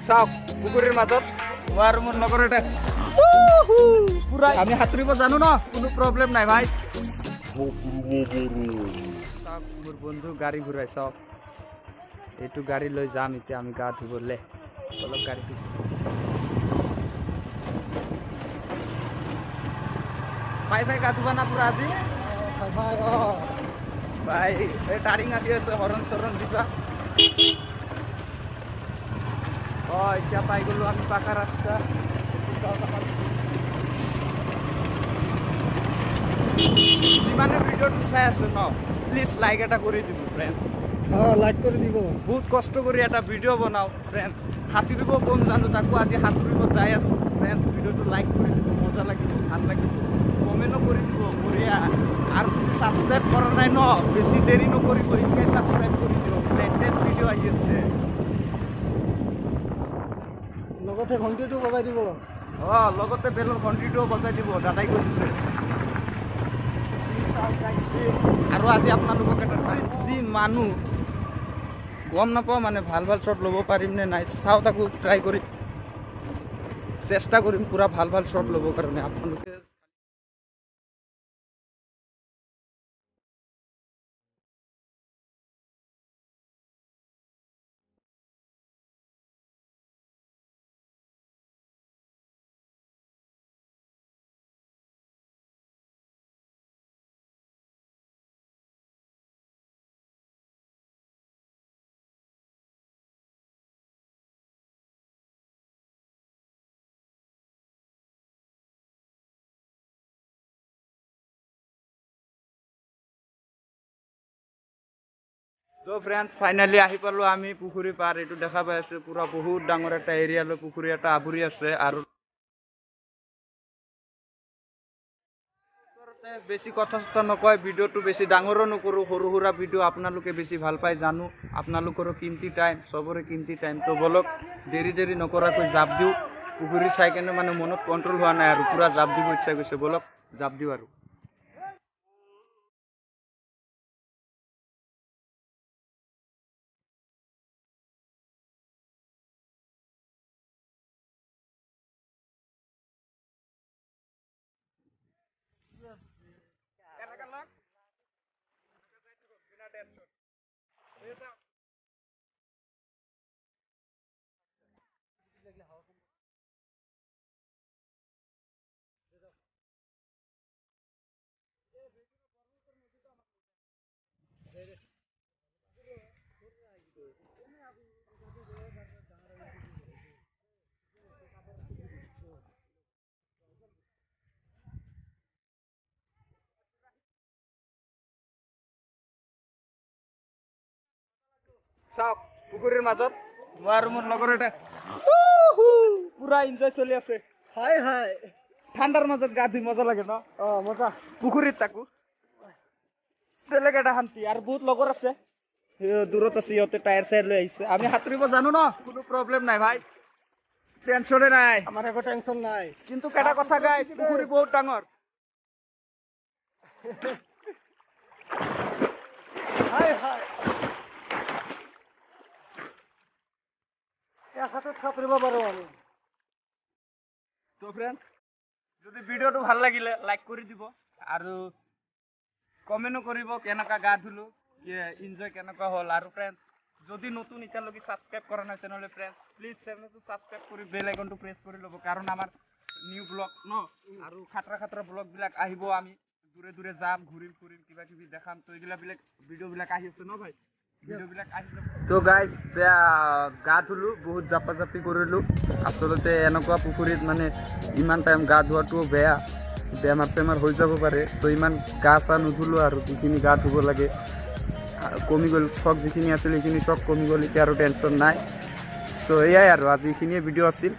চাওক পুখুৰীৰ মাজত মই আৰু মোৰ লগৰ এটা পুৰা আমি সাঁতুৰিব জানো ন, কোনো প্ৰব্লেম নাই ভাই। চাওক মোৰ বন্ধু গাড়ী ঘূৰাই, চাওক এইটো গাড়ী লৈ যাম এতিয়া আমি গা ধুবলৈ। অলপ গাড়ীটো ভাই গা ধুবা না পুৰা আজি ভাই। এই টাৰিং আহি আছে, হৰণ চৰণ দিবা। এতিয়া পাই গলো আমি পাকা ৰাস্তা। যিমানে ভিডিঅ'টো চাই আছে ন, প্লিজ লাইক এটা কৰি দিব ফ্ৰেণ্ডছ। লাইক কৰি দিব। বহুত কষ্ট কৰি এটা ভিডিঅ' বনাওঁ ফ্ৰেণ্ডছ। সাঁতুৰিব কম জানো, তাকো আজি সাঁতুৰিব যাই আছোঁ ফ্ৰেণ্ডছ। ভিডিঅ'টো লাইক কৰি দিব, মজা লাগিব, ভাল লাগিব। কমেণ্টো কৰি দিব বঢ়িয়া। আৰু ছাবস্ক্ৰাইব কৰা নাই ন, বেছি দেৰি নকৰিব, এতিয়াই ছাবস্ক্ৰাইব কৰি দিব। লেটেষ্ট ভিডিঅ' আহি আছে। লগতে ঘণ্টিটো বজাই দিব। লগতে বেলৰ ঘণ্টিটোও বজাই দিব, দাদাই কৈ দিছে। আৰু আজি আপোনালোকক এটা যি মানুহ গম নাপাওঁ মানে ভাল ভাল শ্বট ল'ব পাৰিম নে নাই, চাওঁ তাকো ট্ৰাই কৰি চেষ্টা কৰিম পুৰা ভাল ভাল শ্বট ল'বৰ কাৰণে। আপোনালোকে তো ফ্ৰেণ্ডছ ফাইনেলি আহি পালোঁ আমি পুখুৰী পাৰ। এইটো দেখা পাই আছোঁ পুৰা বহুত ডাঙৰ এটা এৰিয়ালৈ পুখুৰী এটা আৱৰি আছে। আৰু বেছি কথা চথা নকয়, ভিডিঅ'টো বেছি ডাঙৰো নকৰোঁ, সৰু সুৰা ভিডিঅ' আপোনালোকে বেছি ভাল পাই জানো। আপোনালোকৰো কিমতি টাইম, চবৰে কিমতি টাইম। তো বলক দেৰি নকৰাকৈ জাপ দিওঁ। পুখুৰী চাই কেনে মানে মনত কণ্ট্ৰল হোৱা নাই আৰু পুৰা জাপ দিব ইচ্ছা গৈছে। বলক জাপ দিওঁ আৰু। চাওক পুখুৰীৰ মাজত মই আৰু মোৰ লগৰ এটা পুৰা এনজয় চলি আছে। হাই ঠাণ্ডাৰ মাজত গা ধুই মজা লাগে ন। মজা। পুখুৰীত তাকো বেলেগ এটা শান্তি। আৰু বহুত লগৰ আছে দূৰত আছে, সিহঁতে টায়াৰ চায়াৰ লৈ আহিছে। আমি সাঁতুৰিব জানো ন, কোনো প্ৰব্লেম নাই ভাই, টেনচনে নাই। আমাৰ একো টেনচন নাই। কিন্তু এটা কথা গাইছ, পুখুৰী বহুত ডাঙৰ। এক হাতত সাঁতুৰিব পাৰোঁ আমি। তো ফ্ৰেণ্ডছ, যদি ভিডিঅ'টো ভাল লাগিলে লাইক কৰি দিব আৰু কমেণ্টো কৰিব কেনেকুৱা গা ধুলো, এনজয় কেনেকুৱা হ'ল। আৰু ফ্ৰেণ্ডছ যদি নতুন এতিয়ালৈকে ছাবস্ক্ৰাইব কৰা নাই তেনেহ'লে ফ্ৰেণ্ডছ প্লিজ চেনেলটো ছাবস্ক্ৰাইব কৰি বেল আইকনটো প্ৰেছ কৰি ল'ব। কাৰণ আমাৰ নিউ ব্লগ ন, আৰু খাতৰা ব্লগবিলাক আহিব। আমি দূৰে যাম, ঘূৰিম ফুৰিম, কিবা কিবি দেখাম। তো এইবিলাক ভিডিঅ'বিলাক আহি আছে ন ভাই, ভিডিঅ'বিলাক আহি যাব। তো গাইজ গা ধুলোঁ, বহুত জাপি কৰিলোঁ। আচলতে এনেকুৱা পুখুৰীত মানে ইমান টাইম গা ধোৱাটোও বেয়া, বেমাৰ চেমাৰ হৈ যাব পাৰে। তো ইমান গা চা নুধুলোঁ আৰু যিখিনি গা ধুব লাগে কমি গ'ল। চখ যিখিনি আছিল সেইখিনি চখ কমি গ'ল, এতিয়া আৰু টেনশ্যন নাই। চ' এয়াই আৰু আজি এইখিনিয়ে ভিডিঅ' আছিল।